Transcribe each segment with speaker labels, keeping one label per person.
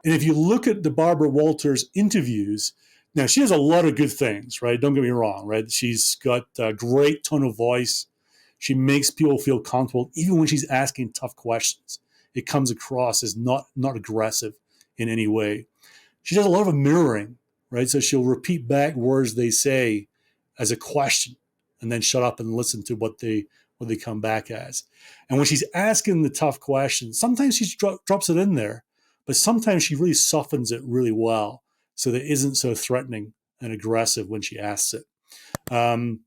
Speaker 1: And if you look at the Barbara Walters interviews, now she has a lot of good things, right? Don't get me wrong, right? She's got a great tone of voice. She makes people feel comfortable, even when she's asking tough questions. It comes across as not aggressive in any way. She does a lot of mirroring, right? So she'll repeat back words they say as a question, and then shut up and listen to what they come back as. And when she's asking the tough questions, sometimes she drops it in there, but sometimes she really softens it really well, so that it isn't so threatening and aggressive when she asks it. Um,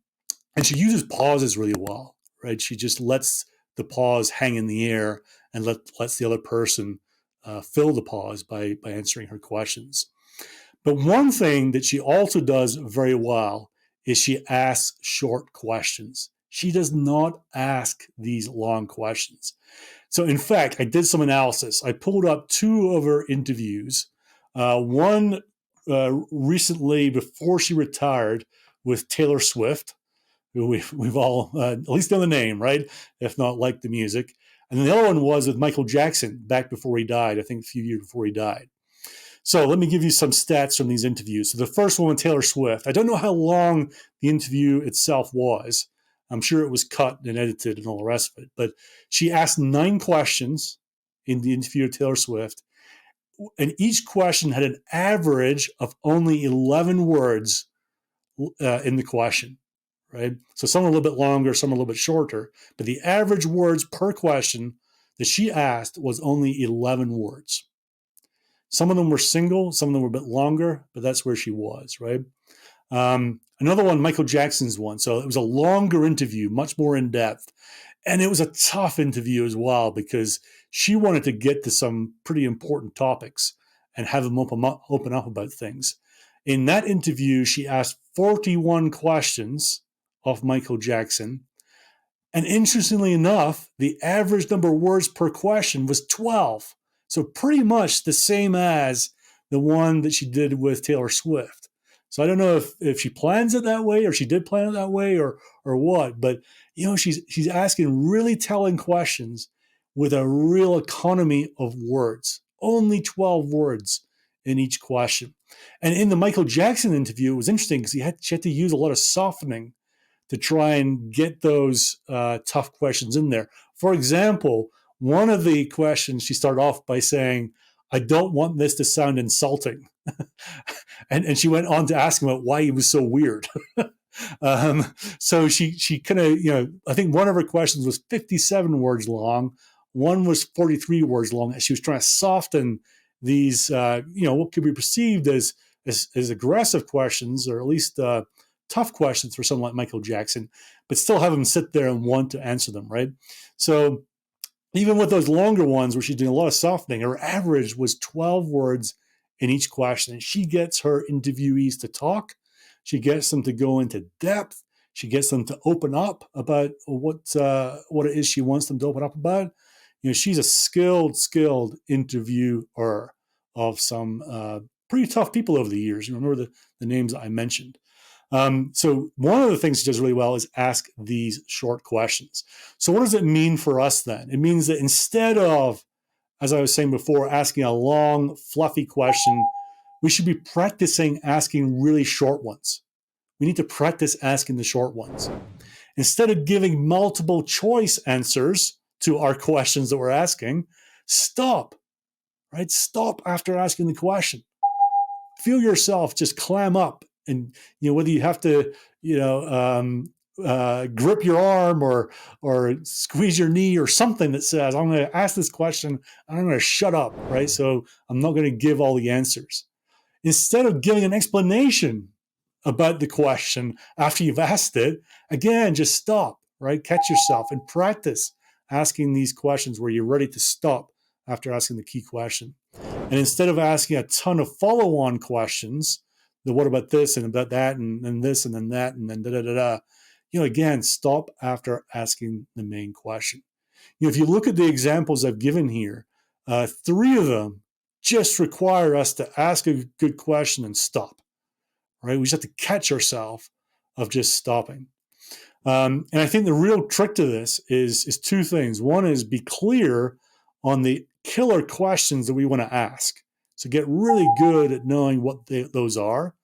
Speaker 1: and she uses pauses really well, right? She just lets the pause hang in the air and lets the other person fill the pause by answering her questions. But one thing that she also does very well is she asks short questions. She does not ask these long questions. So, in fact, I did some analysis. I pulled up two of her interviews. One recently, before she retired, with Taylor Swift, who we've all at least know the name, right? If not liked the music. And then the other one was with Michael Jackson back before he died, I think a few years before he died. So let me give you some stats from these interviews. So the first one with Taylor Swift, I don't know how long the interview itself was. I'm sure it was cut and edited and all the rest of it. But she asked 9 questions in the interview with Taylor Swift, and each question had an average of only 11 words in the question, right? So some are a little bit longer, some are a little bit shorter. But the average words per question that she asked was only 11 words. Some of them were single, some of them were a bit longer, but that's where she was, right? Another one, Michael Jackson's one. So it was a longer interview, much more in depth. And it was a tough interview as well, because she wanted to get to some pretty important topics and have them open up about things. In that interview, she asked 41 questions of Michael Jackson. And interestingly enough, the average number of words per question was 12. So pretty much the same as the one that she did with Taylor Swift. So I don't know if she plans it that way, or she did plan it that way, or what. But she's asking really telling questions with a real economy of words. Only 12 words in each question. And in the Michael Jackson interview, it was interesting because she had to use a lot of softening to try and get those tough questions in there. For example, one of the questions she started off by saying, "I don't want this to sound insulting." and she went on to ask him about why he was so weird. So she kind of, I think one of her questions was 57 words long. One was 43 words long. And she was trying to soften these, what could be perceived as aggressive questions, or at least tough questions for someone like Michael Jackson, but still have him sit there and want to answer them, right? So even with those longer ones where she's doing a lot of softening, her average was 12 words in each question. And she gets her interviewees to talk. She gets them to go into depth. She gets them to open up about what it is she wants them to open up about. She's a skilled interviewer of some pretty tough people over the years. Remember the names I mentioned. So one of the things she does really well is ask these short questions. So what does it mean for us then? It means that instead of, as I was saying before, asking a long, fluffy question, we should be practicing asking really short ones. We need to practice asking the short ones. Instead of giving multiple choice answers to our questions that we're asking, stop, right? Stop after asking the question. Feel yourself just clam up. And whether you have to grip your arm or squeeze your knee or something that says, "I'm going to ask this question and I'm going to shut up," right? So I'm not going to give all the answers. Instead of giving an explanation about the question after you've asked it, again, just stop, right? Catch yourself and practice asking these questions where you're ready to stop after asking the key question. And instead of asking a ton of follow-on questions, what about this and about that and then this and then that and then da-da-da-da, again, stop after asking the main question. If you look at the examples I've given here, 3 of them just require us to ask a good question and stop, right? We just have to catch ourselves of just stopping. And I think the real trick to this is 2 things. One is be clear on the killer questions that we want to ask. So get really good at knowing what those are,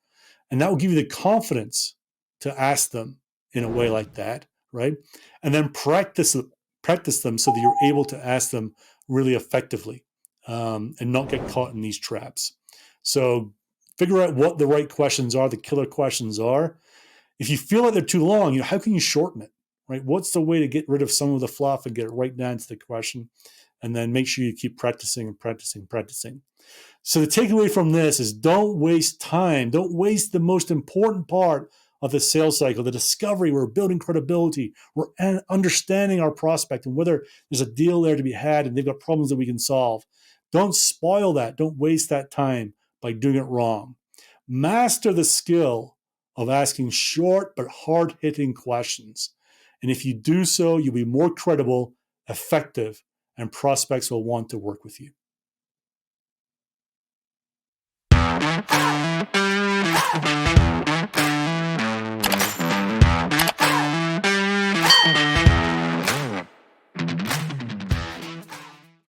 Speaker 1: and that will give you the confidence to ask them in a way like that, right? And then practice them so that you're able to ask them really effectively, and not get caught in these traps. So figure out what the right questions are, the killer questions are. If you feel like they're too long, how can you shorten it, right? What's the way to get rid of some of the fluff and get it right down to the question? And then make sure you keep practicing and practicing, practicing. So the takeaway from this is don't waste time. Don't waste the most important part of the sales cycle, the discovery. We're building credibility. We're understanding our prospect and whether there's a deal there to be had and they've got problems that we can solve. Don't spoil that. Don't waste that time by doing it wrong. Master the skill of asking short but hard-hitting questions. And if you do so, you'll be more credible, effective, and prospects will want to work with you.